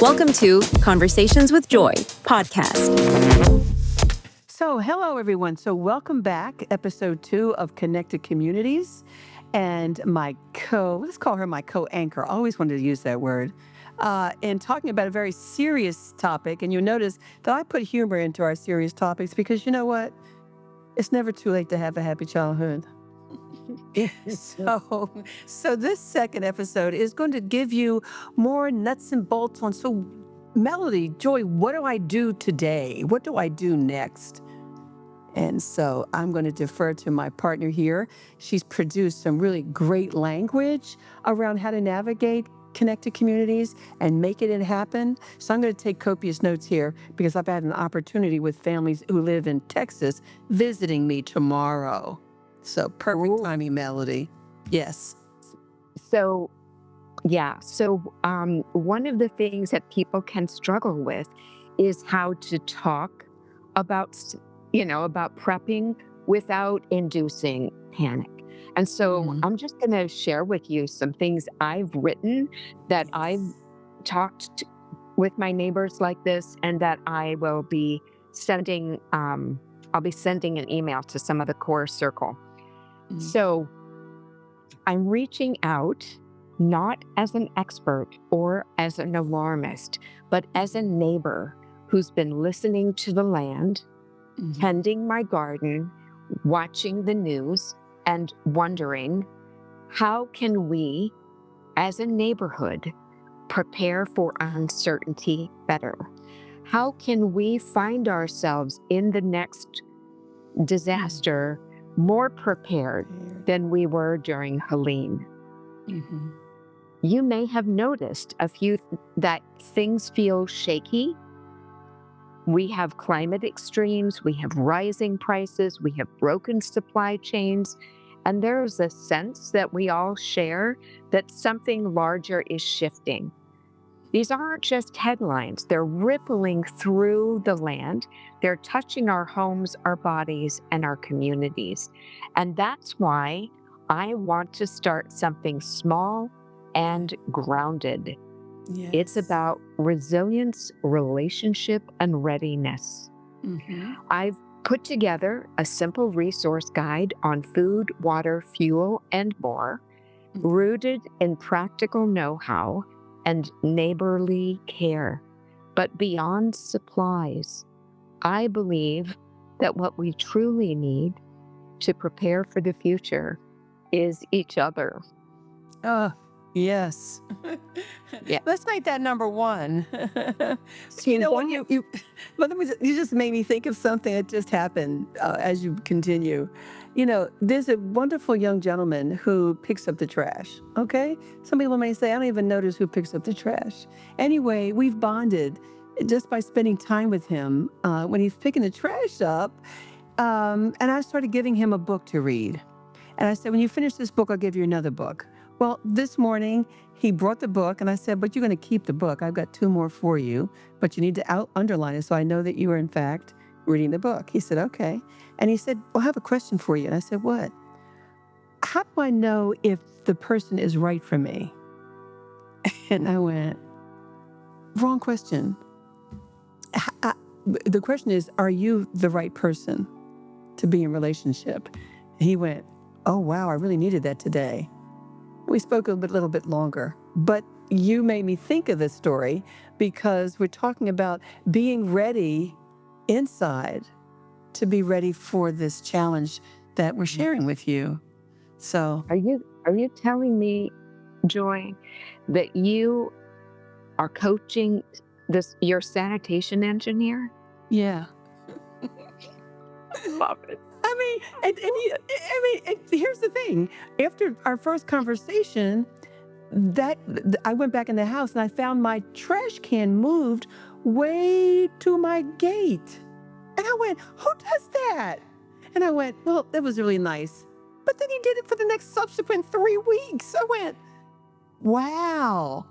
Welcome to Conversations with Joy podcast. So, hello, everyone. So, welcome back, episode 2 of Connected Communities. And let's call her my co-anchor. I always wanted to use that word. And talking about a very serious topic. And you'll notice that I put humor into our serious topics because you know what? It's never too late to have a happy childhood. So this second episode is going to give you more nuts and bolts on, so Melody, Joy, what do I do today? What do I do next? And so I'm going to defer to my partner here. She's produced some really great language around how to navigate connected communities and make it happen. So I'm going to take copious notes here because I've had an opportunity with families who live in Texas visiting me tomorrow. So perfect timing, Melody. Yes. So one of the things that people can struggle with is how to talk about prepping without inducing panic. And so I'm just going to share with you some things I've written that I've talked with my neighbors like this, and that I will be sending. I'll be sending an email to some of the core circle. So I'm reaching out not as an expert or as an alarmist, but as a neighbor who's been listening to the land, tending my garden, watching the news, and wondering, how can we, as a neighborhood, prepare for uncertainty better? How can we find ourselves in the next disaster more prepared than we were during Helene? You may have noticed that things feel shaky. We have climate extremes, we have rising prices, we have broken supply chains, and there's a sense that we all share that something larger is shifting. These aren't just headlines, they're rippling through the land. They're touching our homes, our bodies, and our communities. And that's why I want to start something small and grounded. Yes. It's about resilience, relationship, and readiness. I've put together a simple resource guide on food, water, fuel, and more, rooted in practical know-how and neighborly care. But beyond supplies, I believe that what we truly need to prepare for the future is each other. Yes. Yeah. Let's make that number one. When you just made me think of something that just happened as you continue. There's a wonderful young gentleman who picks up the trash, okay? Some people may say, I don't even notice who picks up the trash. Anyway, we've bonded just by spending time with him when he's picking the trash up. And I started giving him a book to read. And I said, when you finish this book, I'll give you another book. Well, this morning, he brought the book, and I said, but you're going to keep the book. I've got 2 more for you, but you need to underline it so I know that you are, in fact, reading the book. He said, okay. And he said, well, I have a question for you. And I said, what? How do I know if the person is right for me? And I went, wrong question. The question is, are you the right person to be in relationship? And he went, oh, wow, I really needed that today. We spoke a little bit longer, but you made me think of this story because we're talking about being ready inside to be ready for this challenge that we're sharing with you. So, Are you telling me, Joy, that you are coaching your sanitation engineer? yeah. Love it. And here's the thing. After our first conversation, I went back in the house and I found my trash can moved way to my gate. And I went, who does that? And I went, well, that was really nice. But then he did it for the next subsequent 3 weeks. I went, wow.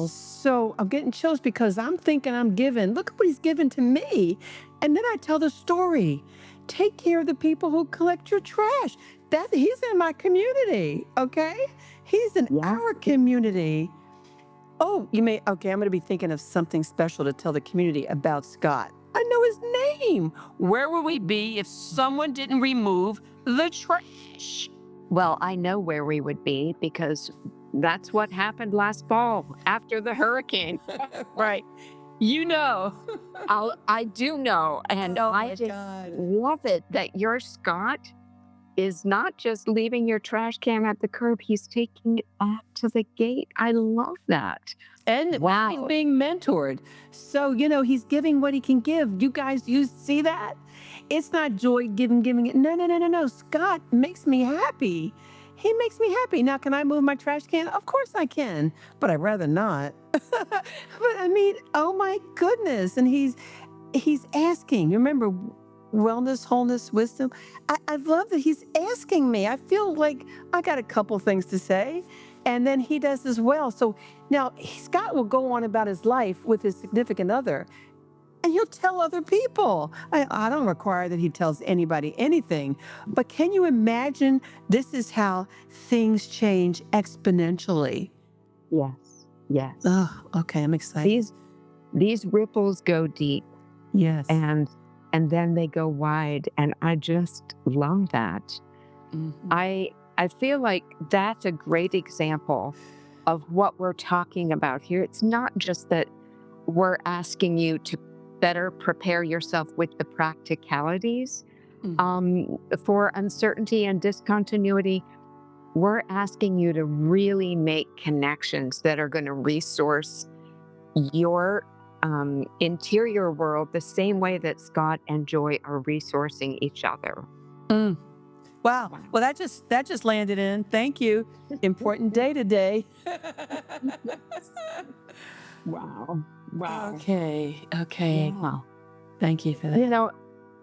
So I'm getting chills because I'm thinking I'm giving. Look at what he's given to me. And then I tell the story. Take care of the people who collect your trash. He's in my community, okay? He's in our community. Oh, you may, okay, I'm going to be thinking of something special to tell the community about Scott. I know his name. Where would we be if someone didn't remove the trash? Well, I know where we would be because that's what happened last fall after the hurricane. Right. You know. I do know, and Oh I my just God. love it that your Scott is not just leaving your trash can at the curb, he's taking it back to the gate. I love that. And he's Wow. being mentored. So, he's giving what he can give. You see that? It's not joy giving it. No, no, no, no, no. Scott makes me happy. He makes me happy. Now, can I move my trash can? Of course I can, but I'd rather not. But I mean, oh my goodness. And he's asking. Remember, wellness, wholeness, wisdom. I love that he's asking me. I feel like I got a couple things to say, and then he does as well. So now Scott will go on about his life with his significant other, and he'll tell other people. I don't require that he tells anybody anything, but can you imagine? This is how things change exponentially. Yes. Yes. Oh, okay. I'm excited. These ripples go deep Yes. and then they go wide, and I just love that. Mhm. I feel like that's a great example of what we're talking about here. It's not just that we're asking you to better prepare yourself with the practicalities for uncertainty and discontinuity. We're asking you to really make connections that are going to resource your interior world the same way that Scott and Joy are resourcing each other. Mm. Wow. Well, that just landed in. Thank you. Important day today. Wow. Wow. Okay. Okay. Yeah. Thank you for that.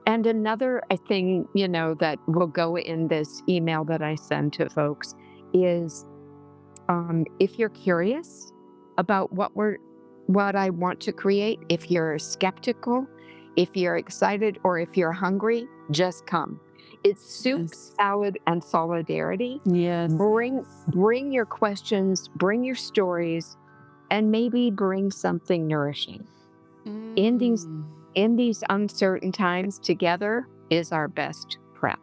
And another thing, that will go in this email that I send to folks is if you're curious about what I want to create, if you're skeptical, if you're excited, or if you're hungry, just come. It's soup, Yes. salad, and solidarity. Yes. Bring your questions, bring your stories, and maybe bring something nourishing. In these uncertain times, together is our best prep.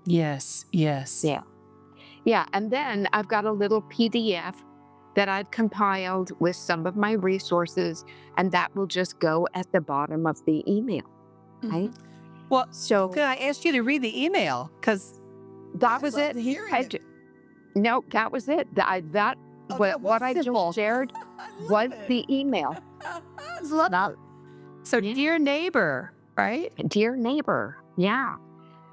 Yes. Yes. Yeah. Yeah. And then I've got a little PDF that I've compiled with some of my resources, and that will just go at the bottom of the email. Right? Well, So can I ask you to read the email? Because that was it. No, that was it. What I just shared was the email. So, dear neighbor, right? Dear neighbor. Yeah.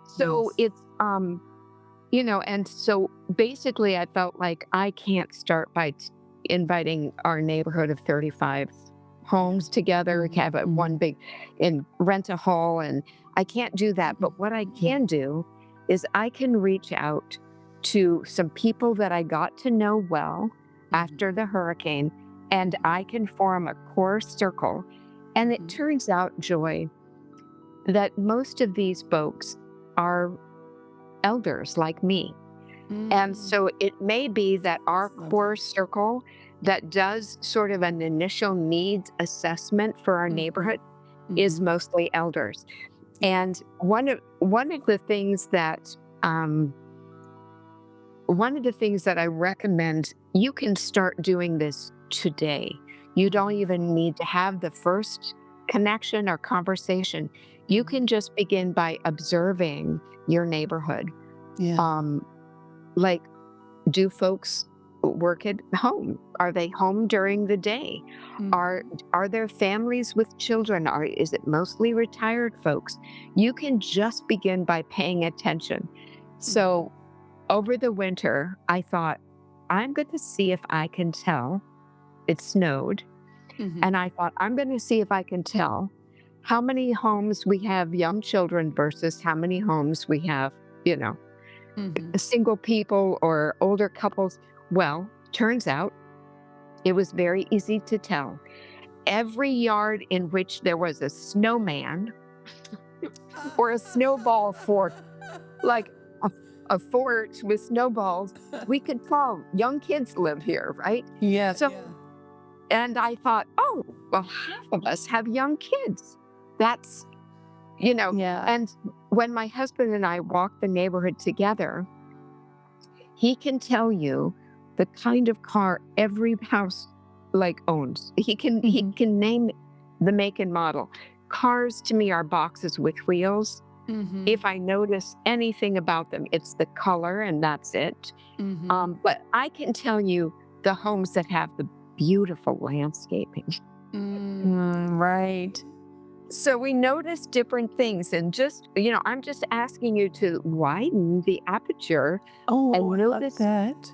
So Yes. it's and so basically I felt like I can't start by inviting our neighborhood of 35 homes together, have one big and rent a hall, and I can't do that. But what I can do is I can reach out to some people that I got to know well after the hurricane, and I can form a core circle. And it turns out, Joy, that most of these folks are elders like me. And so it may be that our core circle that does sort of an initial needs assessment for our neighborhood is mostly elders. And one of the things that I recommend, you can start doing this today. You don't even need to have the first connection or conversation. You can just begin by observing your neighborhood. Yeah. Like, do folks work at home? Are they home during the day? Are there families with children? Is it mostly retired folks? You can just begin by paying attention. So over the winter, I thought, I'm going to see if I can tell. It snowed. And I thought, I'm going to see if I can tell how many homes we have young children versus how many homes we have, single people or older couples. Well, turns out it was very easy to tell. Every yard in which there was a snowman or a snowball fort, like a fort with snowballs, we could tell young kids live here, right? Yes. So And I thought, oh, well, half of us have young kids. That's, Yeah. and when my husband and I walk the neighborhood together, he can tell you the kind of car every house owns. He can name the make and model. Cars to me are boxes with wheels. If I notice anything about them, it's the color and that's it. But I can tell you the homes that have the beautiful landscaping. Right. So we notice different things, and just, I'm just asking you to widen the aperture Oh, and I love notice, that.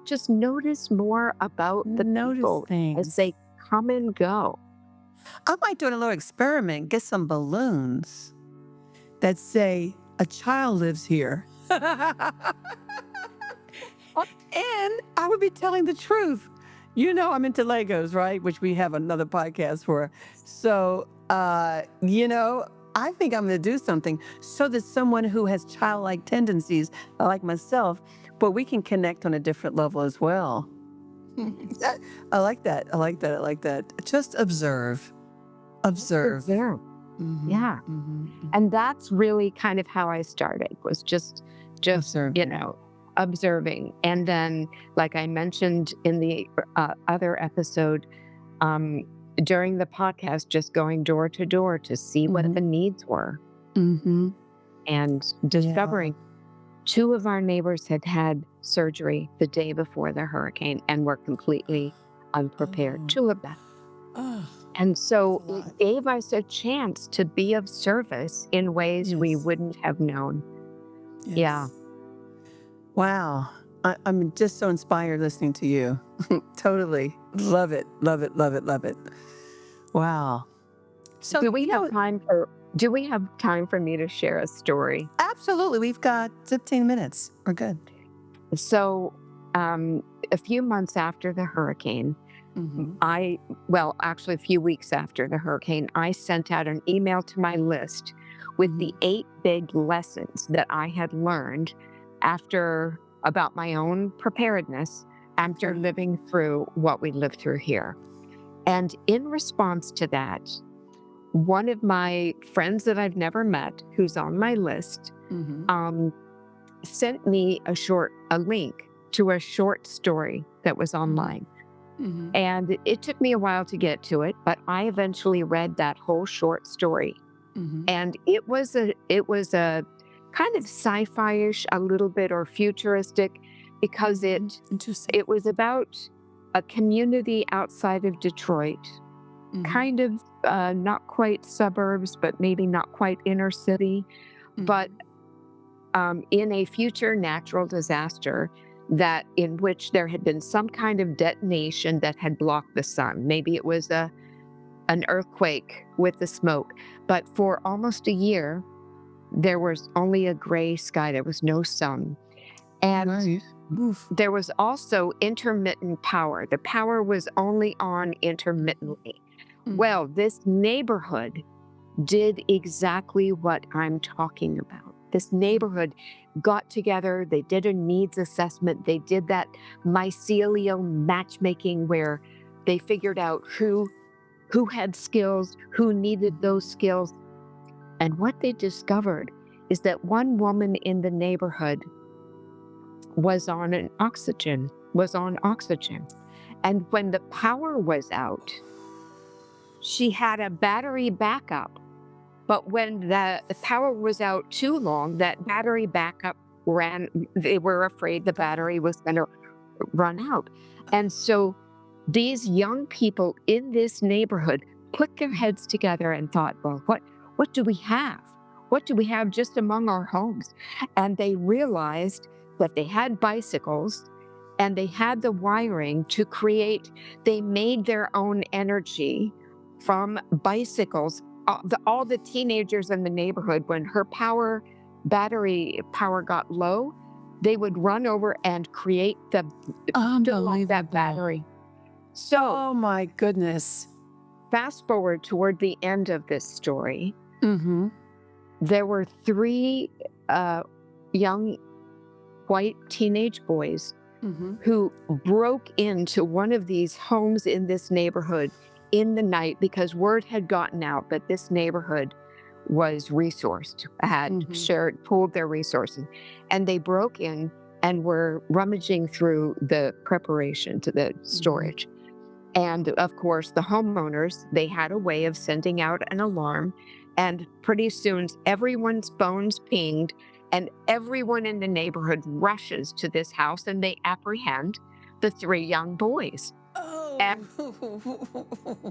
just notice more about the Notice people as things. they come and go. I might do a little experiment, get some balloons that say, a child lives here. And I would be telling the truth. I'm into Legos, right? Which we have another podcast for. So, I think I'm going to do something so that someone who has childlike tendencies, like myself, but we can connect on a different level as well. I like that. I like that. I like that. Just observe. Observe. Observe. Yeah. And that's really kind of how I started, was just Observe. Observing. And then, like I mentioned in the other episode, during the podcast, just going door to door to see what the needs were. And discovering 2 of our neighbors had had surgery the day before the hurricane and were completely unprepared. 2 of them. And so it gave us a chance to be of service in ways we wouldn't have known. Yes. Yeah. Wow. I'm just so inspired listening to you. Totally. Love it. Love it. Love it. Love it. Wow. So Do we have time for me to share a story? Absolutely. We've got 15 minutes. We're good. So a few months after the hurricane, actually a few weeks after the hurricane, I sent out an email to my list with the 8 big lessons that I had learned about my own preparedness after living through what we lived through here. And in response to that, one of my friends that I've never met, who's on my list, sent me a link to a short story that was online. And it took me a while to get to it, but I eventually read that whole short story. And it was a kind of sci-fi-ish, a little bit, or futuristic, because it was about a community outside of Detroit, kind of not quite suburbs, but maybe not quite inner city, but in a future natural disaster in which there had been some kind of detonation that had blocked the sun. Maybe it was an earthquake with the smoke, but for almost a year, there was only a gray sky. There was no sun. And there was also intermittent power. The power was only on intermittently. Well, this neighborhood did exactly what I'm talking about. This neighborhood got together, they did a needs assessment, they did that mycelial matchmaking where they figured out who had skills, who needed those skills. And what they discovered is that one woman in the neighborhood was on oxygen. And when the power was out, she had a battery backup. But when the power was out too long, that battery backup they were afraid the battery was going to run out. And so these young people in this neighborhood put their heads together and thought, well, what do we have? What do we have just among our homes? And they realized that they had bicycles and they had the wiring to they made their own energy from bicycles. All the teenagers in the neighborhood, when her battery power got low, they would run over and create fill up that battery. So, oh my goodness. Fast forward toward the end of this story, there were 3 young white teenage boys who broke into one of these homes in this neighborhood in the night because word had gotten out that this neighborhood was resourced, had pooled their resources. And they broke in and were rummaging through the preparation to the storage. And of course, the homeowners, they had a way of sending out an alarm. And pretty soon, everyone's phones pinged, and everyone in the neighborhood rushes to this house and they apprehend the three young boys. And,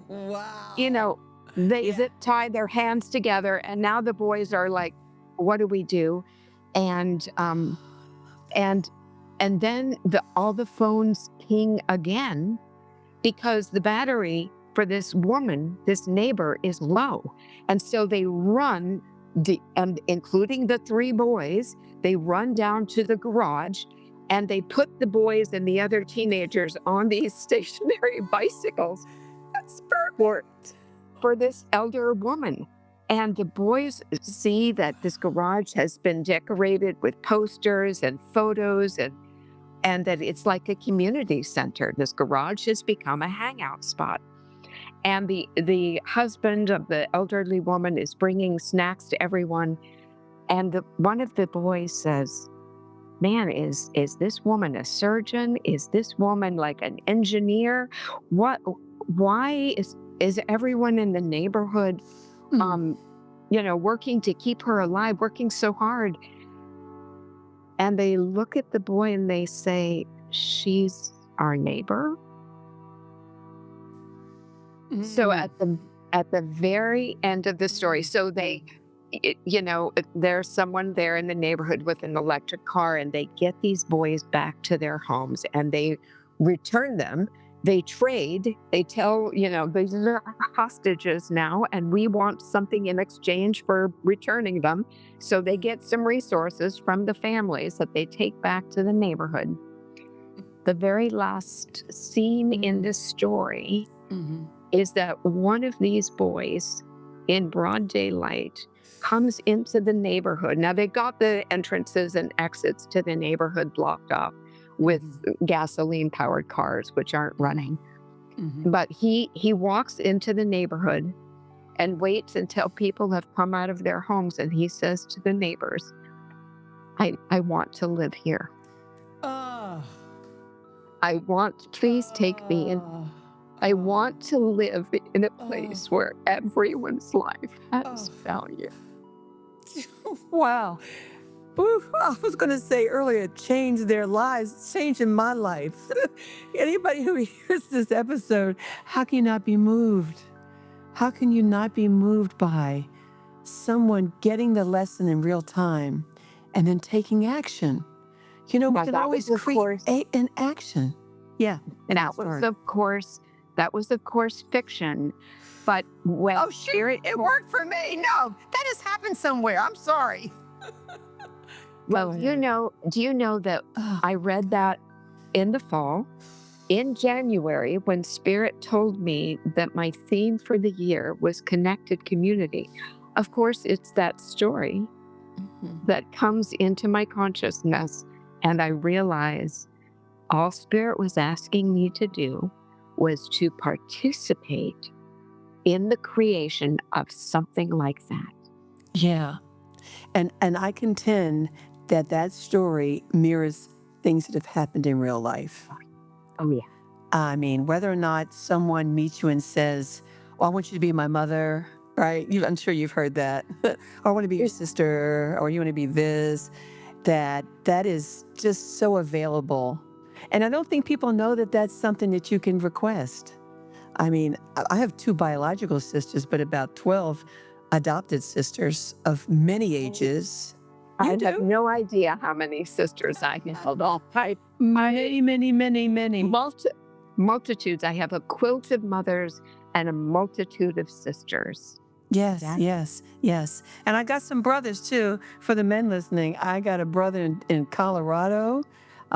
Wow. they Yeah. zip tie their hands together, and now the boys are like, "What do we do?" And and and then all the phones ping again because the battery for this woman, this neighbor, is low. And so they run, and including the three boys, they run down to the garage and they put the boys and the other teenagers on these stationary bicycles That's perfect. for this elder woman. And the boys see that this garage has been decorated with posters and photos and that it's like a community center. This garage has become a hangout spot. And the husband of the elderly woman is bringing snacks to everyone. And one of the boys says, "Man, is this woman a surgeon? Is this woman like an engineer? What? Why is everyone in the neighborhood, working to keep her alive, working so hard?" And they look at the boy and they say, "She's our neighbor." So at the very end of the story, so there's someone there in the neighborhood with an electric car, and they get these boys back to their homes and they return them. They trade. They tell, these are hostages now, and we want something in exchange for returning them. So they get some resources from the families that they take back to the neighborhood. The very last scene in this story is that one of these boys in broad daylight comes into the neighborhood. Now they got the entrances and exits to the neighborhood blocked off with gasoline powered cars, which aren't running. But he walks into the neighborhood and waits until people have come out of their homes. And he says to the neighbors, I want to live here. Please take me in. I want to live in a place where everyone's life has value. Wow. Ooh, I was going to say earlier, change their lives. It's changing my life. Anybody who hears this episode, how can you not be moved? How can you not be moved by someone getting the lesson in real time and then taking action? We can always create an action. Yeah. And that was of course fiction. But when it worked for me. No, that has happened somewhere. I'm sorry. Well, do you know that I read that in the fall, in January, when Spirit told me that my theme for the year was connected community. Of course, it's that story that comes into my consciousness, and I realize all Spirit was asking me to do was to participate in the creation of something like that. Yeah. And I contend that story mirrors things that have happened in real life. Oh, yeah. I mean, whether or not someone meets you and says, "Oh, I want you to be my mother," right? I'm sure you've heard that. Or "I want to be your sister," or "You want to be this," that is just so available. And I don't think people know that that's something that you can request. I mean, I have 2 biological sisters, but about 12 adopted sisters of many ages. I have no idea how many sisters I held off. Many. Multitudes. I have a quilt of mothers and a multitude of sisters. Yes. And I got some brothers too. For the men listening, I got a brother in Colorado.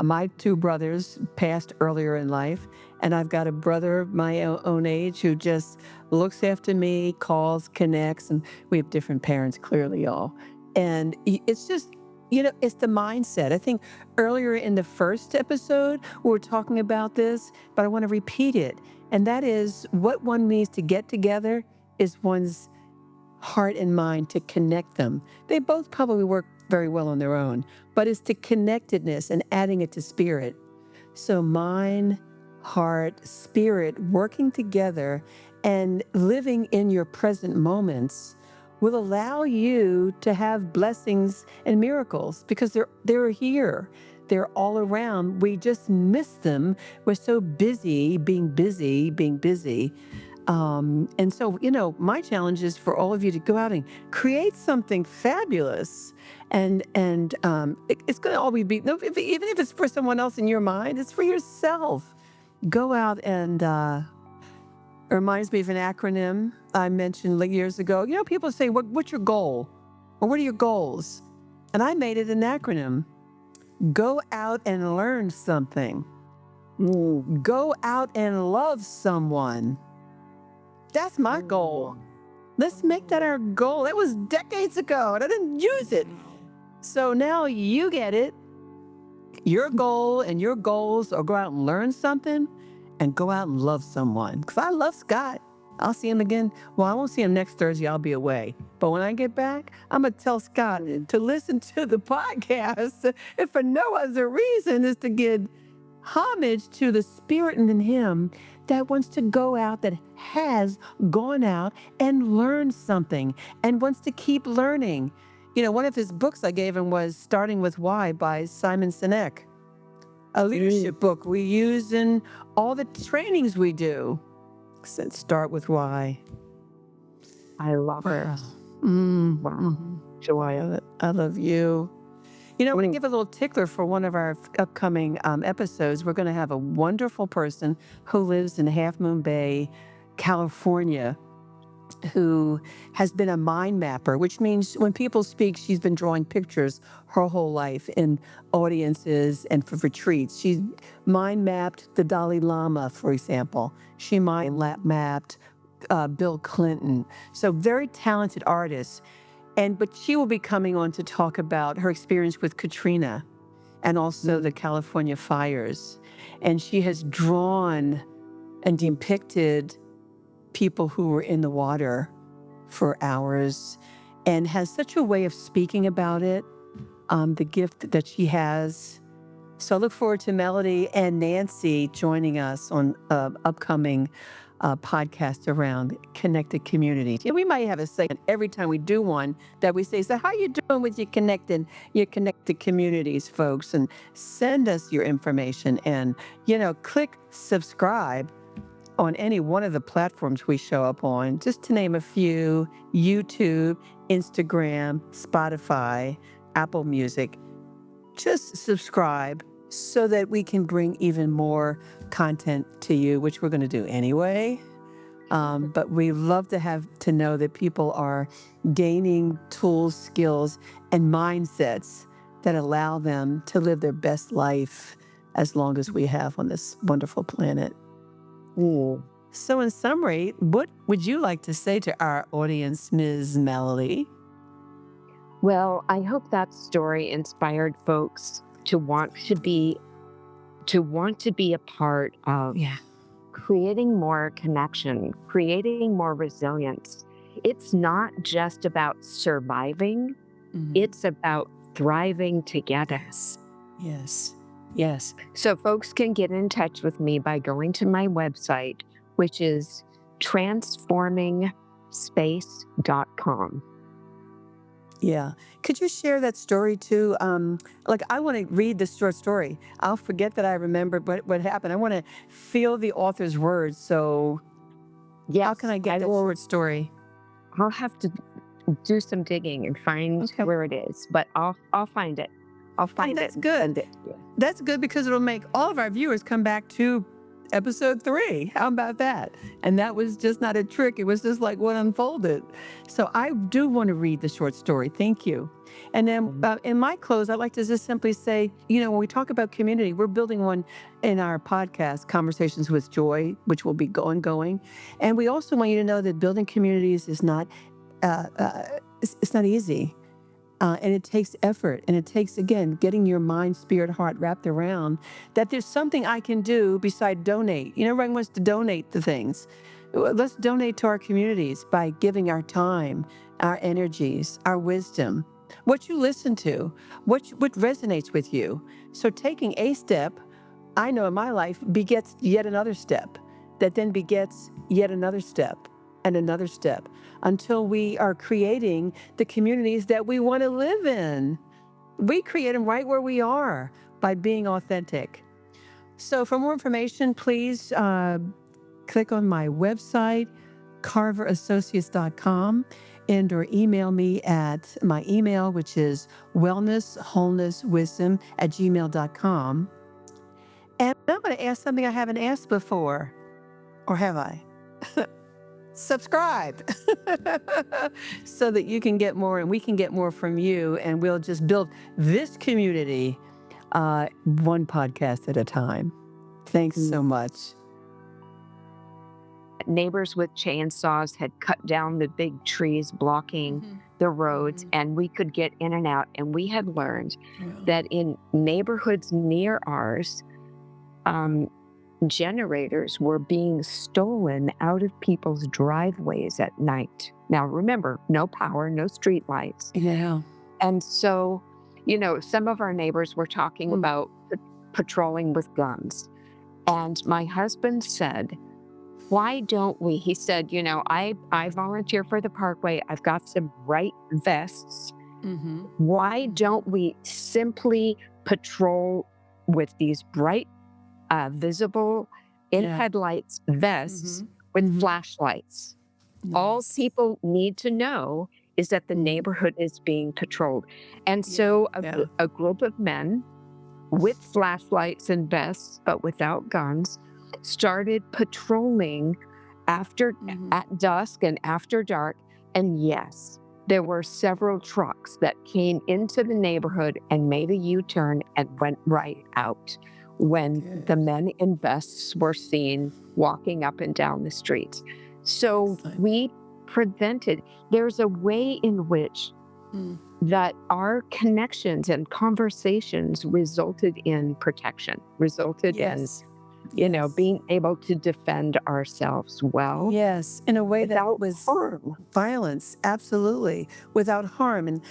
My 2 brothers passed earlier in life, and I've got a brother of my own age who just looks after me, calls, connects, and we have different parents, clearly, y'all. And it's just It's the mindset. I think earlier in the first episode, we were talking about this, but I want to repeat it. And that is what one needs to get together is one's heart and mind to connect them. They both probably work very well on their own, but it's the connectedness and adding it to spirit. So mind, heart, spirit working together and living in your present moments will allow you to have blessings and miracles because they're here. They're all around. We just miss them. We're so busy being busy, being busy. And so, my challenge is for all of you to go out and create something fabulous. It's going to always be, no, even if it's for someone else in your mind, it's for yourself. Go out and, it reminds me of an acronym I mentioned years ago. People say, what's your goal? Or what are your goals? And I made it an acronym. Go out and learn something. Go out and love someone. That's my goal. Let's make that our goal. That was decades ago, and I didn't use it. So now you get it. Your goal and your goals are go out and learn something and go out and love someone. Because I love Scott. I'll see him again. Well, I won't see him next Thursday. I'll be away. But when I get back, I'm going to tell Scott to listen to the podcast. If for no other reason is to give homage to the spirit in him that wants to go out, that has gone out and learned something and wants to keep learning. One of his books I gave him was Starting with Why by Simon Sinek, a leadership book we use in all the trainings we do. Said Start with Why. I love her. Joy, I love you. We're going to give a little tickler for one of our upcoming episodes. We're going to have a wonderful person who lives in Half Moon Bay, California, who has been a mind mapper, which means when people speak, she's been drawing pictures her whole life in audiences and for retreats. She's mind mapped the Dalai Lama, for example. She mind mapped Bill Clinton. So very talented artist. But she will be coming on to talk about her experience with Katrina and also the California fires. And she has drawn and depicted people who were in the water for hours and has such a way of speaking about it, the gift that she has. So I look forward to Melody and Nancy joining us on upcoming podcast around connected communities. We might have a segment every time we do one that we say, so how you doing with your connected communities, folks? And send us your information and, click subscribe on any one of the platforms we show up on, just to name a few: YouTube, Instagram, Spotify, Apple Music. Just subscribe so that we can bring even more content to you, which we're going to do anyway. But we love to know that people are gaining tools, skills, and mindsets that allow them to live their best life as long as we have on this wonderful planet. So in summary, what would you like to say to our audience, Ms. Melody? Well, I hope that story inspired folks to want to be a part of creating more connection, creating more resilience. It's not just about surviving, it's about thriving together. Yes. So folks can get in touch with me by going to my website, which is transformingspace.com. Yeah. Could you share that story too? I want to read this short story. I'll forget that I remember what happened. I want to feel the author's words. So how can I get that short story? I'll have to do some digging and find where it is, but I'll find it. I'll find it. That's good. That's good because it'll make all of our viewers come back to episode 3. How about that? And that was just not a trick. It was just like what unfolded. So I do want to read the short story. Thank you. And then in my close, I'd like to just simply say, when we talk about community, we're building one in our podcast, Conversations with Joy, which will be ongoing. And we also want you to know that building communities is not, it's not easy. And it takes effort, and it takes, again, getting your mind, spirit, heart wrapped around that there's something I can do beside donate. Everyone wants to donate the things. Let's donate to our communities by giving our time, our energies, our wisdom, what you listen to, what resonates with you. So taking a step, I know in my life, begets yet another step that then begets yet another step and another step until we are creating the communities that we want to live in. We create them right where we are by being authentic. So for more information, please click on my website, carverassociates.com, and or email me at my email, which is wellnesswholenesswisdom@gmail.com. And I'm going to ask something I haven't asked before, or have I? Subscribe so that you can get more and we can get more from you, and we'll just build this community one podcast at a time. Thanks so much. Neighbors with chainsaws had cut down the big trees blocking the roads, and we could get in and out. And we had learned that in neighborhoods near ours, generators were being stolen out of people's driveways at night. Now, remember, no power, no street lights. Yeah. And so, some of our neighbors were talking about patrolling with guns. And my husband said, why don't we? He said, I volunteer for the parkway. I've got some bright vests. Why don't we simply patrol with these bright, visible in headlights vests with flashlights? All people need to know is that the neighborhood is being patrolled. And so a group of men with flashlights and vests, but without guns, started patrolling at dusk and after dark. And yes, there were several trucks that came into the neighborhood and made a U-turn and went right out when the men in vests were seen walking up and down the streets. So we prevented, there's a way in which that our connections and conversations resulted in protection, resulted in, being able to defend ourselves well. Yes, in a way that was harm. Violence, absolutely, without harm. And,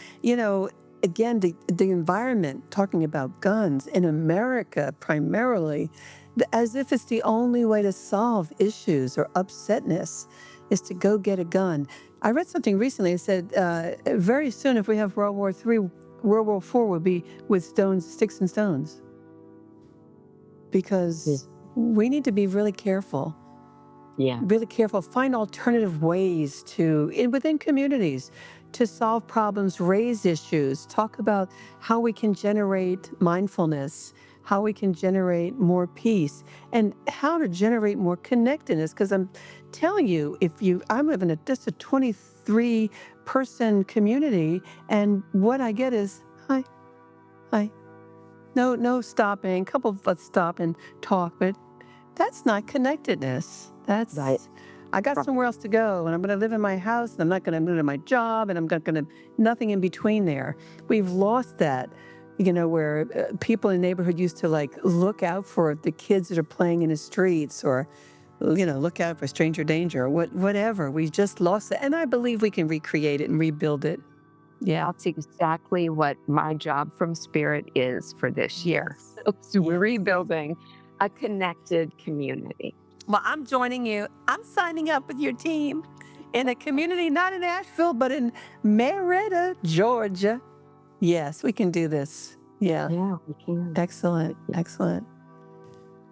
again, the environment, talking about guns in America primarily, as if it's the only way to solve issues or upsetness is to go get a gun. I read something recently that said very soon, if we have World War III, World War IV will be with sticks and stones. Because we need to be really careful. Yeah. Really careful. Find alternative ways within communities to solve problems, raise issues, talk about how we can generate mindfulness, how we can generate more peace, and how to generate more connectedness. Because I'm telling you, I'm living at just a 23-person community, and what I get is, hi. No stopping. A couple of us stop and talk, but that's not connectedness. That's right. I got somewhere else to go, and I'm going to live in my house, and I'm not going to move to my job, and I'm not going to, nothing in between there. We've lost that, where people in the neighborhood used to look out for the kids that are playing in the streets, or, look out for stranger danger, or whatever. We just lost that. And I believe we can recreate it and rebuild it. Yeah. That's exactly what my job from Spirit is for this year. So we're rebuilding a connected community. Well, I'm joining you. I'm signing up with your team in a community, not in Asheville, but in Marietta, Georgia. Yes, we can do this. Yeah. Yeah, we can. Excellent. Excellent.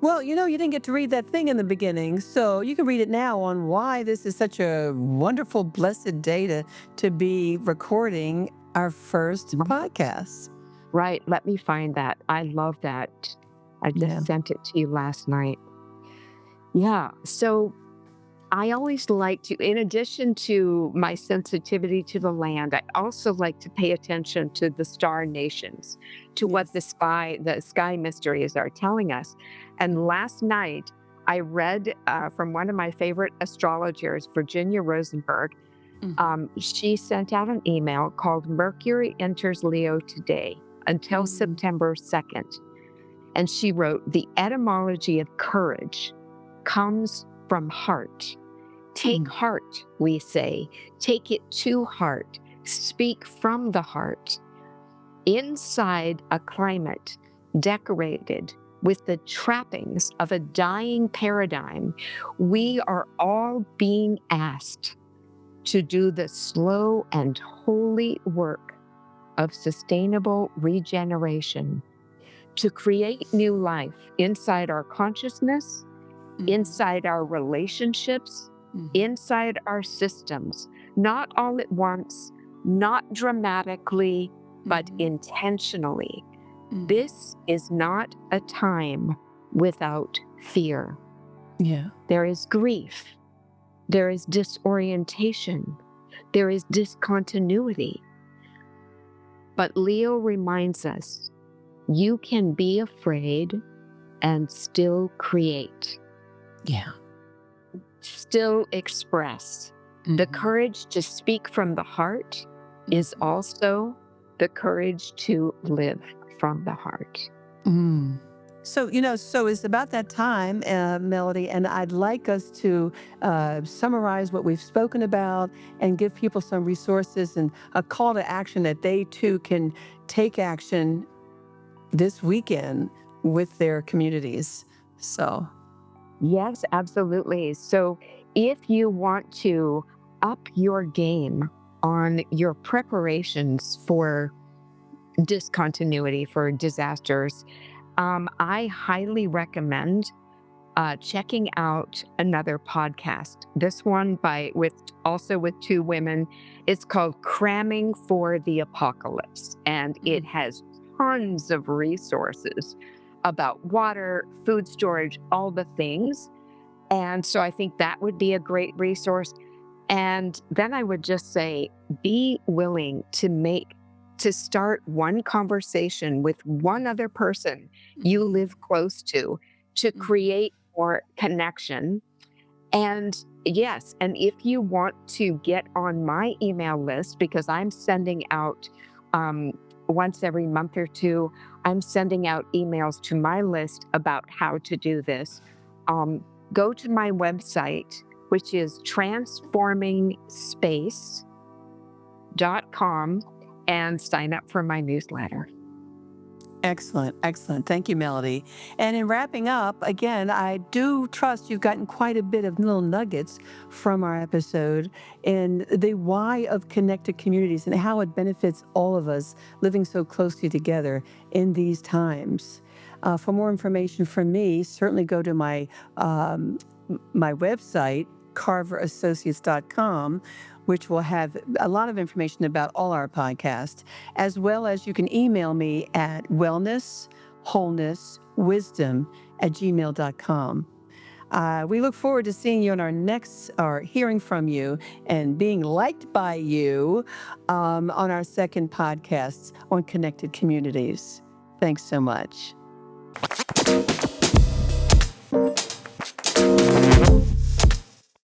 Well, you didn't get to read that thing in the beginning, so you can read it now on why this is such a wonderful, blessed day to be recording our first podcast. Right. Let me find that. I love that. I just sent it to you last night. Yeah. So I always like to, in addition to my sensitivity to the land, I also like to pay attention to the star nations, to what the sky mysteries are telling us. And last night, I read from one of my favorite astrologers, Virginia Rosenberg, She sent out an email called Mercury Enters Leo Today until September 2nd. And she wrote, the etymology of courage comes from heart. Take heart, we say. Take it to heart. Speak from the heart. Inside a climate decorated with the trappings of a dying paradigm, we are all being asked to do the slow and holy work of sustainable regeneration, to create new life inside our consciousness, inside our relationships, inside our systems, not all at once, not dramatically, but intentionally. This is not a time without fear. Yeah. There is grief. There is disorientation. There is discontinuity. But Leo reminds us, you can be afraid and still create. Yeah. Still express. The courage to speak from the heart is also the courage to live from the heart. So, so it's about that time, Melody, and I'd like us to summarize what we've spoken about and give people some resources and a call to action that they too can take action this weekend with their communities. So, yes, absolutely. So if you want to up your game on your preparations for discontinuity, for disasters, I highly recommend checking out another podcast. This one with two women. It's called Cramming for the Apocalypse, and it has tons of resources about water, food storage, all the things. And so I think that would be a great resource. And then I would just say, be willing to start one conversation with one other person you live close to create more connection. And yes, and if you want to get on my email list, because I'm sending out once every month or two, I'm sending out emails to my list about how to do this. Go to my website, which is transformingspace.com, and sign up for my newsletter. excellent, excellent. Thank you, Melody. And in wrapping up, again, I do trust you've gotten quite a bit of little nuggets from our episode in the why of connected communities and how it benefits all of us living so closely together in these times. For more information from me, certainly go to my website, carverassociates.com, which will have a lot of information about all our podcasts, as well as you can email me at wellnesswholnesswisdom@gmail.com. We look forward to seeing you on our next, or hearing from you and being liked by you on our second podcast on connected communities. Thanks so much.